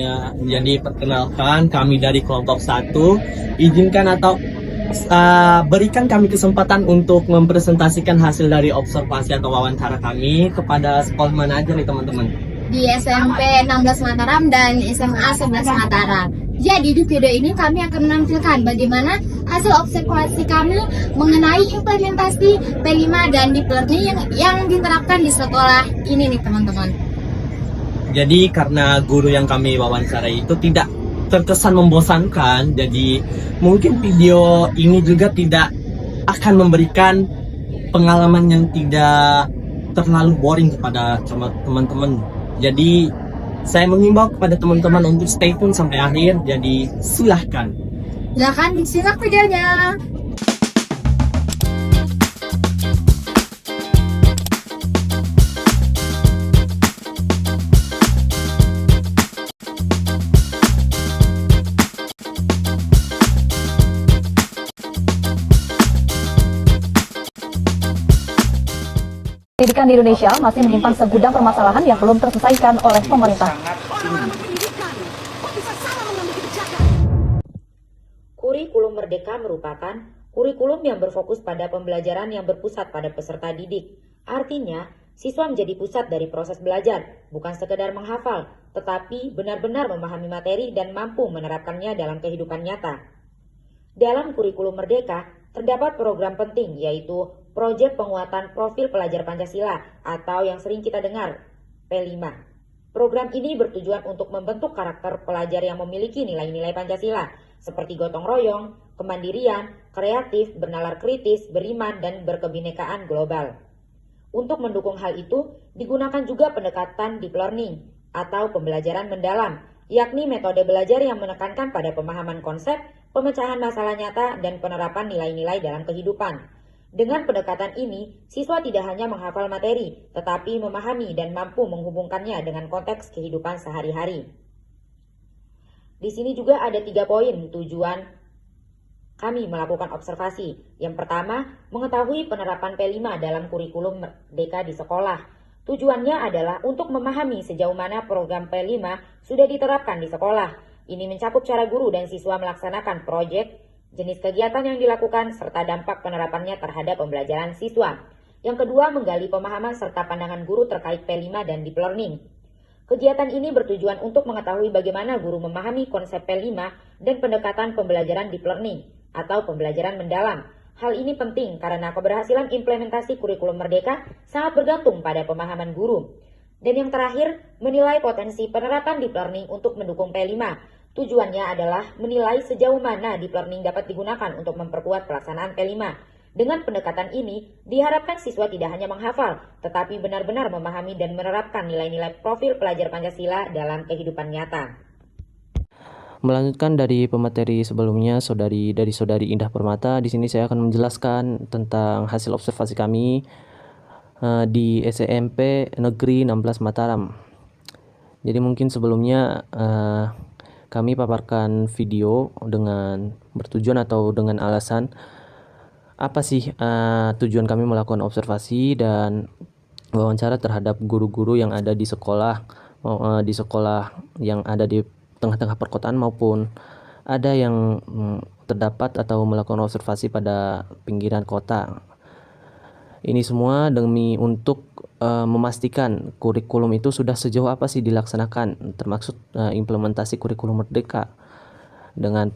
Ya, jadi perkenalkan kami dari kelompok 1. Izinkan atau berikan kami kesempatan untuk mempresentasikan hasil dari observasi atau wawancara kami kepada sekolah mana aja nih teman-teman. Di SMP 16 Mataram dan SMA 11 Mataram. Jadi di video ini kami akan menampilkan bagaimana hasil observasi kami mengenai implementasi P5 dan deep learning yang diterapkan di sekolah ini nih teman-teman. Jadi karena guru yang kami wawancarai itu tidak terkesan membosankan, jadi mungkin video ini juga tidak akan memberikan pengalaman yang tidak terlalu boring kepada teman-teman. Jadi saya mengimbau kepada teman-teman untuk stay tune sampai akhir, jadi silahkan. Silahkan disimak videonya. Pendidikan di Indonesia masih menyimpan segudang permasalahan yang belum terselesaikan oleh pemerintah. Kurikulum Merdeka merupakan kurikulum yang berfokus pada pembelajaran yang berpusat pada peserta didik. Artinya, siswa menjadi pusat dari proses belajar, bukan sekedar menghafal, tetapi benar-benar memahami materi dan mampu menerapkannya dalam kehidupan nyata. Dalam kurikulum Merdeka, terdapat program penting yaitu Proyek Penguatan Profil Pelajar Pancasila atau yang sering kita dengar, P5. Program ini bertujuan untuk membentuk karakter pelajar yang memiliki nilai-nilai Pancasila seperti gotong royong, kemandirian, kreatif, bernalar kritis, beriman, dan berkebinekaan global. Untuk mendukung hal itu, digunakan juga pendekatan deep learning atau pembelajaran mendalam, yakni metode belajar yang menekankan pada pemahaman konsep, pemecahan masalah nyata, dan penerapan nilai-nilai dalam kehidupan. Dengan pendekatan ini, siswa tidak hanya menghafal materi, tetapi memahami dan mampu menghubungkannya dengan konteks kehidupan sehari-hari. Di sini juga ada 3 poin tujuan kami melakukan observasi. Yang pertama, mengetahui penerapan P5 dalam kurikulum Merdeka di sekolah. Tujuannya adalah untuk memahami sejauh mana program P5 sudah diterapkan di sekolah. Ini mencakup cara guru dan siswa melaksanakan proyek, jenis kegiatan yang dilakukan, serta dampak penerapannya terhadap pembelajaran siswa. Yang kedua, menggali pemahaman serta pandangan guru terkait P5 dan deep learning. Kegiatan ini bertujuan untuk mengetahui bagaimana guru memahami konsep P5 dan pendekatan pembelajaran deep learning atau pembelajaran mendalam. Hal ini penting karena keberhasilan implementasi kurikulum Merdeka sangat bergantung pada pemahaman guru. Dan yang terakhir, menilai potensi penerapan deep learning untuk mendukung P5. Tujuannya adalah menilai sejauh mana deep learning dapat digunakan untuk memperkuat pelaksanaan P5. Dengan pendekatan ini, diharapkan siswa tidak hanya menghafal, tetapi benar-benar memahami dan menerapkan nilai-nilai profil pelajar Pancasila dalam kehidupan nyata. Melanjutkan dari pemateri sebelumnya, Saudari Indah Permata, di sini saya akan menjelaskan tentang hasil observasi kami di SMP Negeri 16 Mataram. Jadi mungkin sebelumnya kami paparkan video dengan bertujuan atau dengan alasan apa sih tujuan kami melakukan observasi dan wawancara terhadap guru-guru yang ada di sekolah yang ada di tengah-tengah perkotaan maupun ada yang terdapat atau melakukan observasi pada pinggiran kota. Ini semua demi untuk memastikan kurikulum itu sudah sejauh apa sih dilaksanakan, termasuk implementasi kurikulum Merdeka dengan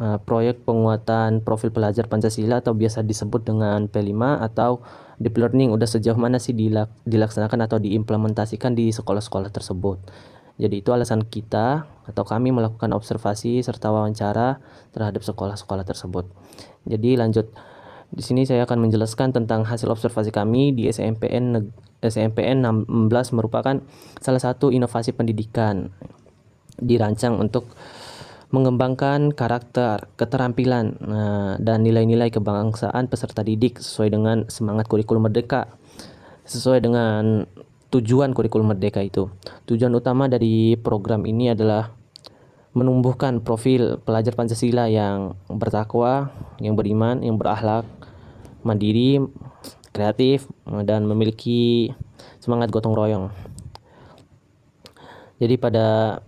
proyek penguatan profil pelajar Pancasila atau biasa disebut dengan P5 atau deep learning udah sejauh mana sih dilaksanakan atau diimplementasikan di sekolah-sekolah tersebut. Jadi itu alasan kita atau kami melakukan observasi serta wawancara terhadap sekolah-sekolah tersebut. Jadi lanjut. Di sini saya akan menjelaskan tentang hasil observasi kami di SMPN 16 merupakan salah satu inovasi pendidikan dirancang untuk mengembangkan karakter, keterampilan, dan nilai-nilai kebangsaan peserta didik sesuai dengan semangat kurikulum Merdeka, sesuai dengan tujuan kurikulum Merdeka itu. Tujuan utama dari program ini adalah menumbuhkan profil pelajar Pancasila yang bertakwa, yang beriman, yang berakhlak, mandiri, kreatif, dan memiliki semangat gotong royong. Jadi pada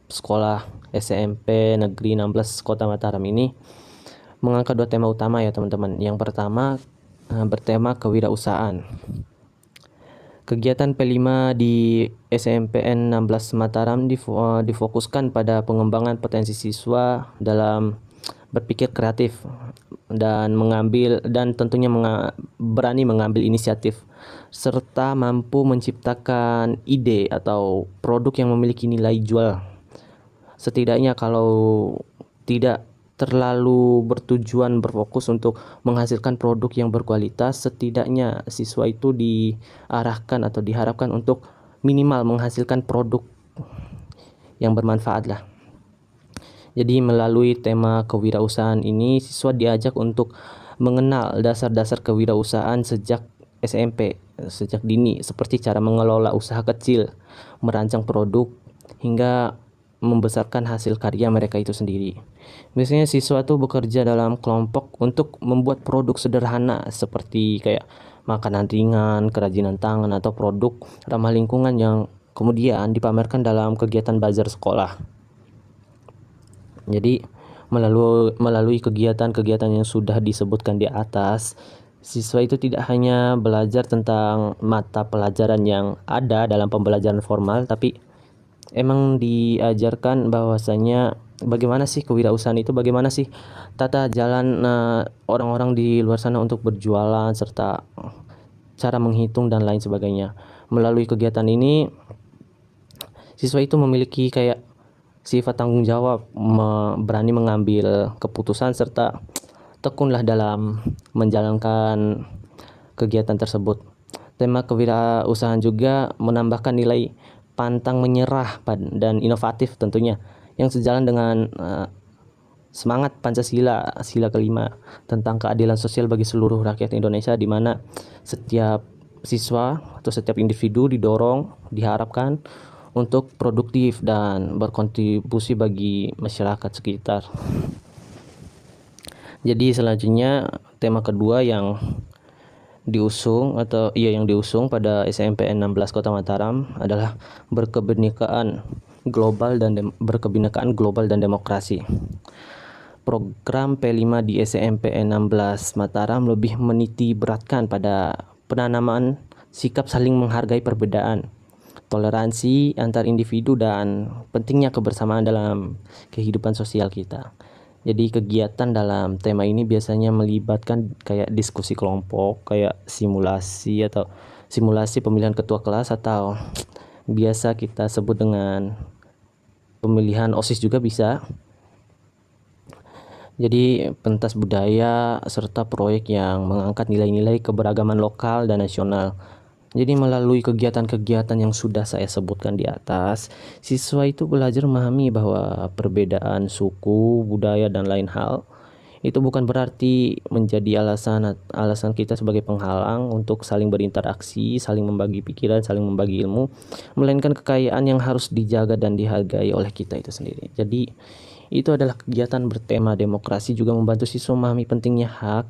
sekolah SMP Negeri 16 Kota Mataram ini mengangkat 2 tema utama ya teman-teman. Yang pertama bertema kewirausahaan. Kegiatan P5 di SMPN 16 Mataram difokuskan pada pengembangan potensi siswa dalam berpikir kreatif dan tentunya berani mengambil inisiatif serta mampu menciptakan ide atau produk yang memiliki nilai jual. Setidaknya kalau tidak terlalu berfokus untuk menghasilkan produk yang berkualitas, setidaknya siswa itu diarahkan atau diharapkan untuk minimal menghasilkan produk yang bermanfaat lah. Jadi melalui tema kewirausahaan ini, siswa diajak untuk mengenal dasar-dasar kewirausahaan sejak SMP, sejak dini, seperti cara mengelola usaha kecil, merancang produk, hingga membesarkan hasil karya mereka itu sendiri. Biasanya siswa tuh bekerja dalam kelompok untuk membuat produk sederhana seperti kayak makanan ringan, kerajinan tangan, atau produk ramah lingkungan yang kemudian dipamerkan dalam kegiatan bazar sekolah. Jadi melalui kegiatan-kegiatan yang sudah disebutkan di atas, siswa itu tidak hanya belajar tentang mata pelajaran yang ada dalam pembelajaran formal, tapi emang diajarkan bahwasanya bagaimana sih kewirausahaan itu, bagaimana sih tata jalan orang-orang di luar sana untuk berjualan, serta cara menghitung dan lain sebagainya. Melalui kegiatan ini, siswa itu memiliki kayak sifat tanggung jawab, berani mengambil keputusan, serta tekunlah dalam menjalankan kegiatan tersebut. Tema kewirausahaan juga menambahkan nilai pantang menyerah dan inovatif tentunya, yang sejalan dengan semangat Pancasila, sila kelima, tentang keadilan sosial bagi seluruh rakyat Indonesia, di mana setiap siswa atau setiap individu diharapkan untuk produktif dan berkontribusi bagi masyarakat sekitar. Jadi selanjutnya tema kedua yang diusung pada SMPN 16 Kota Mataram adalah berkebinekaan global dan demokrasi. Program P5 di SMPN 16 Mataram lebih meniti beratkan pada penanaman sikap saling menghargai perbedaan, toleransi antar individu, dan pentingnya kebersamaan dalam kehidupan sosial kita. Jadi kegiatan dalam tema ini biasanya melibatkan kayak diskusi kelompok, kayak simulasi pemilihan ketua kelas, atau biasa kita sebut dengan pemilihan OSIS juga bisa. Jadi pentas budaya serta proyek yang mengangkat nilai-nilai keberagaman lokal dan nasional. Jadi melalui kegiatan-kegiatan yang sudah saya sebutkan di atas, siswa itu belajar memahami bahwa perbedaan suku, budaya, dan lain hal itu bukan berarti menjadi alasan kita sebagai penghalang untuk saling berinteraksi, saling membagi pikiran, saling membagi ilmu, melainkan kekayaan yang harus dijaga dan dihargai oleh kita itu sendiri. Jadi itu adalah kegiatan bertema demokrasi, juga membantu siswa memahami pentingnya hak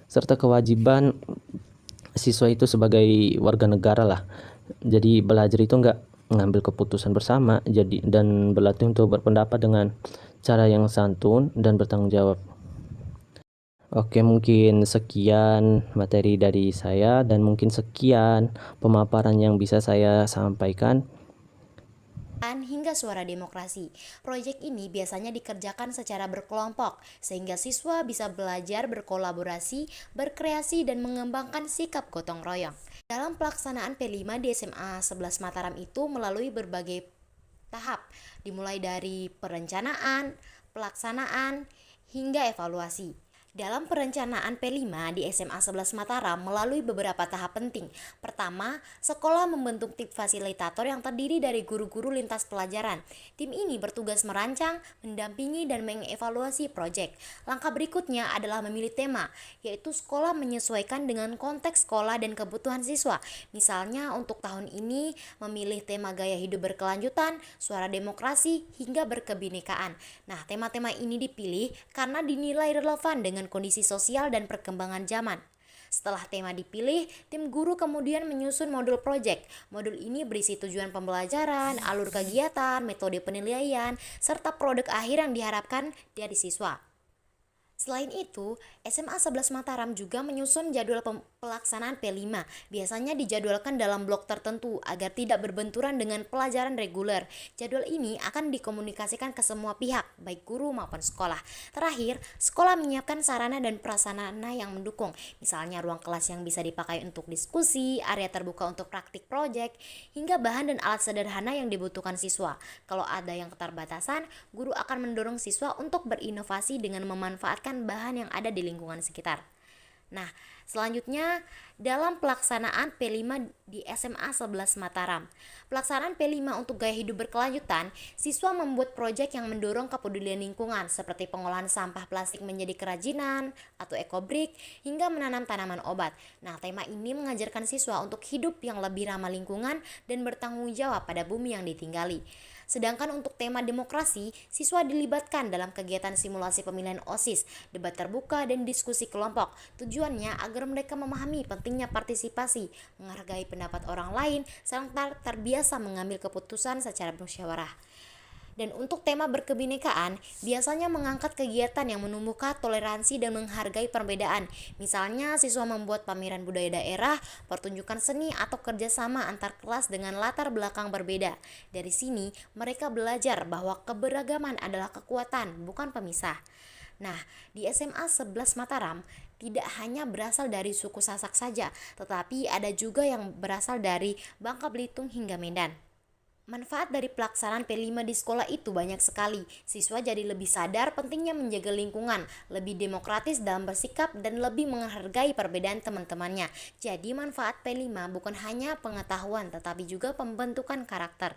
serta kewajiban siswa itu sebagai warga negara lah. Jadi belajar itu enggak mengambil keputusan bersama, dan berlatih untuk berpendapat dengan cara yang santun dan bertanggung jawab. Oke, mungkin sekian materi dari saya, dan mungkin sekian pemaparan yang bisa saya sampaikan. Hingga suara demokrasi. Proyek ini biasanya dikerjakan secara berkelompok, sehingga siswa bisa belajar berkolaborasi, berkreasi, dan mengembangkan sikap gotong royong. Dalam pelaksanaan P5 di SMA 11 Mataram itu melalui berbagai tahap, dimulai dari perencanaan, pelaksanaan, hingga evaluasi. Dalam perencanaan P5 di SMA 11 Mataram melalui beberapa tahap penting. Pertama, sekolah membentuk tim fasilitator yang terdiri dari guru-guru lintas pelajaran. Tim ini bertugas merancang, mendampingi, dan mengevaluasi proyek. Langkah berikutnya adalah memilih tema, yaitu sekolah menyesuaikan dengan konteks sekolah dan kebutuhan siswa. Misalnya untuk tahun ini memilih tema gaya hidup berkelanjutan, suara demokrasi, hingga berkebinekaan. Nah, tema-tema ini dipilih karena dinilai relevan dengan kondisi sosial dan perkembangan zaman. Setelah tema dipilih, tim guru kemudian menyusun modul project. Modul ini berisi tujuan pembelajaran, alur kegiatan, metode penilaian, serta produk akhir yang diharapkan dari siswa. Selain itu, SMA 11 Mataram juga menyusun jadwal pelaksanaan P5. Biasanya dijadwalkan dalam blok tertentu agar tidak berbenturan dengan pelajaran reguler. Jadwal ini akan dikomunikasikan ke semua pihak, baik guru maupun sekolah. Terakhir, sekolah menyiapkan sarana dan prasarana yang mendukung, misalnya ruang kelas yang bisa dipakai untuk diskusi, area terbuka untuk praktik proyek, hingga bahan dan alat sederhana yang dibutuhkan siswa. Kalau ada yang keterbatasan, guru akan mendorong siswa untuk berinovasi dengan memanfaatkan bahan yang ada di lingkungan sekitar. Nah, selanjutnya dalam pelaksanaan P5 di SMA 11 Mataram. Pelaksanaan P5 untuk gaya hidup berkelanjutan, siswa membuat proyek yang mendorong kepedulian lingkungan seperti pengolahan sampah plastik menjadi kerajinan atau ekobrik hingga menanam tanaman obat. Nah, tema ini mengajarkan siswa untuk hidup yang lebih ramah lingkungan dan bertanggung jawab pada bumi yang ditinggali. Sedangkan untuk tema demokrasi, siswa dilibatkan dalam kegiatan simulasi pemilihan OSIS, debat terbuka, dan diskusi kelompok. Tujuannya agar mereka memahami pentingnya partisipasi, menghargai pendapat orang lain, serta terbiasa mengambil keputusan secara musyawarah. Dan untuk tema berkebinekaan, biasanya mengangkat kegiatan yang menumbuhkan toleransi dan menghargai perbedaan. Misalnya, siswa membuat pameran budaya daerah, pertunjukan seni, atau kerjasama antar kelas dengan latar belakang berbeda. Dari sini, mereka belajar bahwa keberagaman adalah kekuatan, bukan pemisah. Nah, di SMA 11 Mataram, tidak hanya berasal dari suku Sasak saja, tetapi ada juga yang berasal dari Bangka Belitung hingga Medan. Manfaat dari pelaksanaan P5 di sekolah itu banyak sekali. Siswa jadi lebih sadar pentingnya menjaga lingkungan, lebih demokratis dalam bersikap, dan lebih menghargai perbedaan teman-temannya. Jadi manfaat P5 bukan hanya pengetahuan, tetapi juga pembentukan karakter.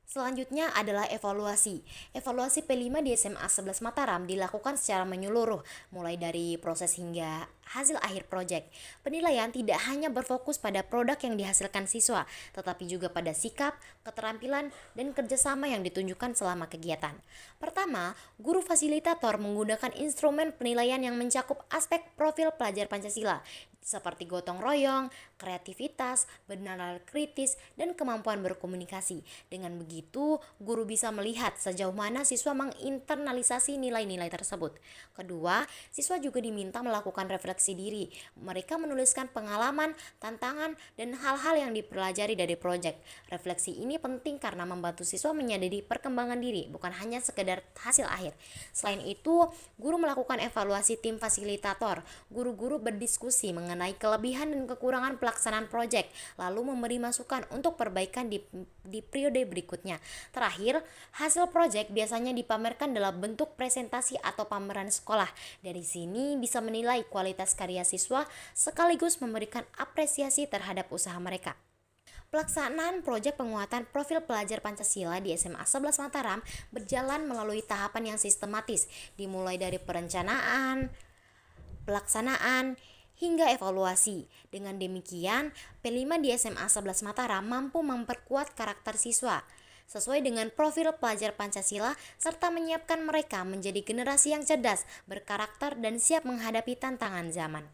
Selanjutnya adalah evaluasi. Evaluasi P5 di SMA 11 Mataram dilakukan secara menyeluruh, mulai dari proses hingga hasil akhir proyek. Penilaian tidak hanya berfokus pada produk yang dihasilkan siswa, tetapi juga pada sikap, keterampilan, dan kerjasama yang ditunjukkan selama kegiatan. Pertama, guru fasilitator menggunakan instrumen penilaian yang mencakup aspek profil pelajar Pancasila, seperti gotong royong, kreativitas, bernalar kritis, dan kemampuan berkomunikasi. Dengan begitu, guru bisa melihat sejauh mana siswa menginternalisasi nilai-nilai tersebut. Kedua, siswa juga diminta melakukan refleksi diri. Mereka menuliskan pengalaman, tantangan, dan hal-hal yang dipelajari dari proyek. Refleksi ini penting karena membantu siswa menyadari perkembangan diri, bukan hanya sekedar hasil akhir. Selain itu, guru melakukan evaluasi tim fasilitator. Guru-guru berdiskusi mengenai kelebihan dan kekurangan pelaksanaan proyek, lalu memberi masukan untuk perbaikan di periode berikutnya. Terakhir, hasil proyek biasanya dipamerkan dalam bentuk presentasi atau pameran sekolah. Dari sini bisa menilai kualitas karya siswa sekaligus memberikan apresiasi terhadap usaha mereka. Pelaksanaan proyek penguatan profil pelajar Pancasila di SMA 11 Mataram berjalan melalui tahapan yang sistematis, dimulai dari perencanaan, pelaksanaan, hingga evaluasi. Dengan demikian, P5 di SMA 11 Mataram mampu memperkuat karakter siswa sesuai dengan profil pelajar Pancasila serta menyiapkan mereka menjadi generasi yang cerdas, berkarakter, dan siap menghadapi tantangan zaman.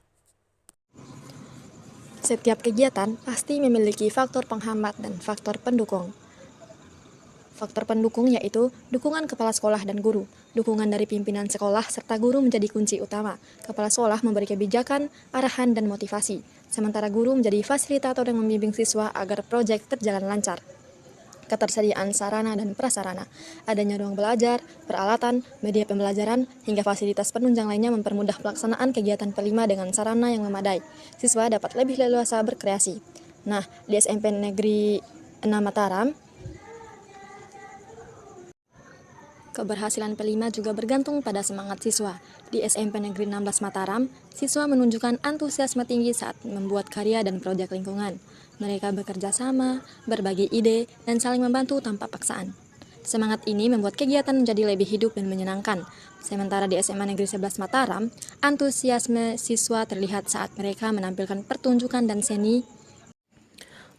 Setiap kegiatan pasti memiliki faktor penghambat dan faktor pendukung. Faktor pendukung yaitu dukungan kepala sekolah dan guru. Dukungan dari pimpinan sekolah serta guru menjadi kunci utama. Kepala sekolah memberi kebijakan, arahan, dan motivasi. Sementara guru menjadi fasilitator yang membimbing siswa agar proyek berjalan lancar. Ketersediaan sarana dan prasarana, adanya ruang belajar, peralatan, media pembelajaran, hingga fasilitas penunjang lainnya mempermudah pelaksanaan kegiatan P5 dengan sarana yang memadai. Siswa dapat lebih leluasa berkreasi. Nah, di SMP Negeri 6 Mataram, keberhasilan P5 juga bergantung pada semangat siswa. Di SMP Negeri 16 Mataram, siswa menunjukkan antusiasme tinggi saat membuat karya dan proyek lingkungan. Mereka bekerja sama, berbagi ide, dan saling membantu tanpa paksaan. Semangat ini membuat kegiatan menjadi lebih hidup dan menyenangkan. Sementara di SMA Negeri 11 Mataram, antusiasme siswa terlihat saat mereka menampilkan pertunjukan dan seni.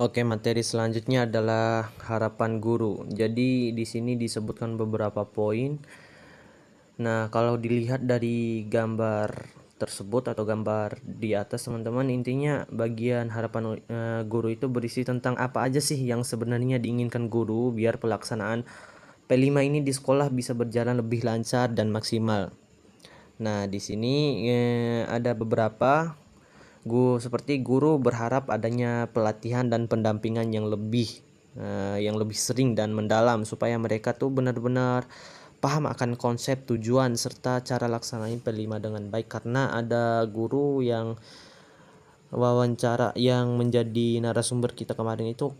Oke, materi selanjutnya adalah harapan guru. Jadi di sini disebutkan beberapa poin. Nah, kalau dilihat dari gambar tersebut atau gambar di atas teman-teman, intinya bagian harapan guru itu berisi tentang apa aja sih yang sebenarnya diinginkan guru biar pelaksanaan P5 ini di sekolah bisa berjalan lebih lancar dan maksimal. Nah, di sini ada beberapa seperti guru berharap adanya pelatihan dan pendampingan yang lebih sering dan mendalam supaya mereka tuh benar-benar paham akan konsep, tujuan serta cara laksanain P5 dengan baik, karena ada guru yang wawancara yang menjadi narasumber kita kemarin itu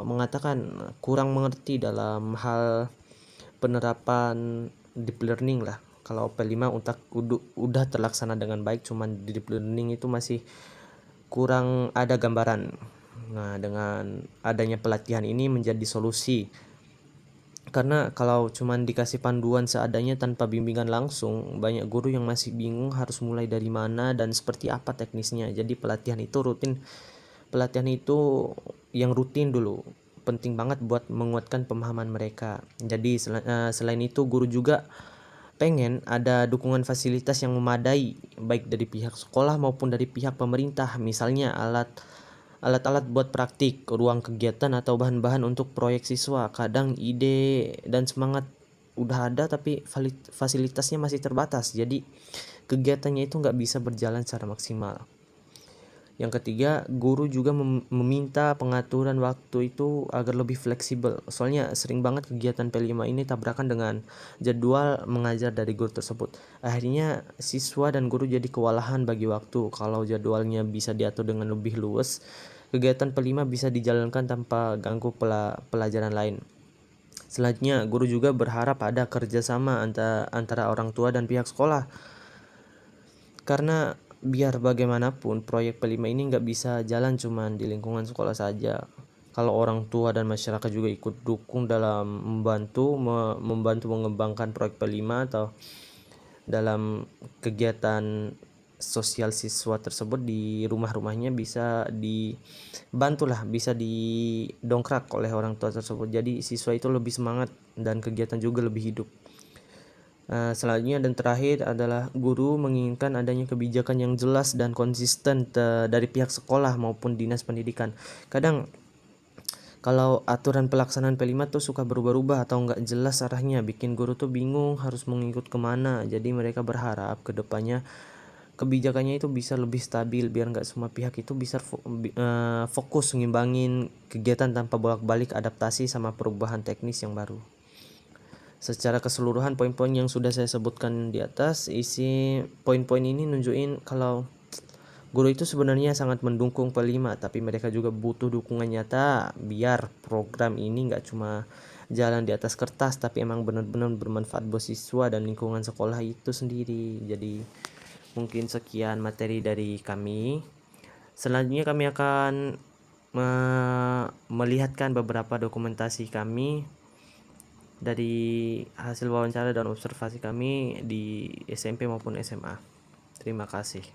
mengatakan kurang mengerti dalam hal penerapan deep learning lah. Kalau P5 udah terlaksana dengan baik, cuman di deep learning itu masih kurang ada gambaran. Nah, dengan adanya pelatihan ini menjadi solusi. Karena kalau cuman dikasih panduan seadanya tanpa bimbingan langsung, banyak guru yang masih bingung harus mulai dari mana dan seperti apa teknisnya. Jadi pelatihan itu yang rutin dulu penting banget buat menguatkan pemahaman mereka. Jadi selain itu guru juga pengen ada dukungan fasilitas yang memadai baik dari pihak sekolah maupun dari pihak pemerintah, misalnya alat-alat buat praktik, ruang kegiatan atau bahan-bahan untuk proyek siswa. Kadang ide dan semangat udah ada tapi fasilitasnya masih terbatas, jadi kegiatannya itu nggak bisa berjalan secara maksimal. Yang ketiga, guru juga meminta pengaturan waktu itu agar lebih fleksibel. Soalnya sering banget kegiatan P5 ini tabrakan dengan jadwal mengajar dari guru tersebut. Akhirnya siswa dan guru jadi kewalahan bagi waktu. Kalau jadwalnya bisa diatur dengan lebih luas, kegiatan P5 bisa dijalankan tanpa ganggu pelajaran lain. Selanjutnya, guru juga berharap ada kerjasama antara orang tua dan pihak sekolah. Karena biar bagaimanapun proyek P5 ini nggak bisa jalan cuman di lingkungan sekolah saja. Kalau orang tua dan masyarakat juga ikut dukung dalam membantu mengembangkan proyek P5 atau dalam kegiatan sosial siswa tersebut di rumah-rumahnya, bisa dibantulah, bisa didongkrak oleh orang tua tersebut. Jadi siswa itu lebih semangat dan kegiatan juga lebih hidup. Selanjutnya dan terakhir adalah guru menginginkan adanya kebijakan yang jelas dan konsisten dari pihak sekolah maupun dinas pendidikan. Kadang kalau aturan pelaksanaan P5 tuh suka berubah-ubah atau nggak jelas arahnya, bikin guru tuh bingung harus mengikut kemana. Jadi mereka berharap kedepannya kebijakannya itu bisa lebih stabil biar nggak semua pihak itu bisa fokus ngimbangin kegiatan tanpa bolak-balik adaptasi sama perubahan teknis yang baru. Secara keseluruhan poin-poin yang sudah saya sebutkan di atas, isi poin-poin ini nunjukin kalau guru itu sebenarnya sangat mendukung P5, tapi mereka juga butuh dukungan nyata biar program ini nggak cuma jalan di atas kertas, tapi emang benar-benar bermanfaat buat siswa dan lingkungan sekolah itu sendiri. Jadi mungkin sekian materi dari kami. Selanjutnya kami akan melihatkan beberapa dokumentasi kami dari hasil wawancara dan observasi kami di SMP maupun SMA. Terima kasih.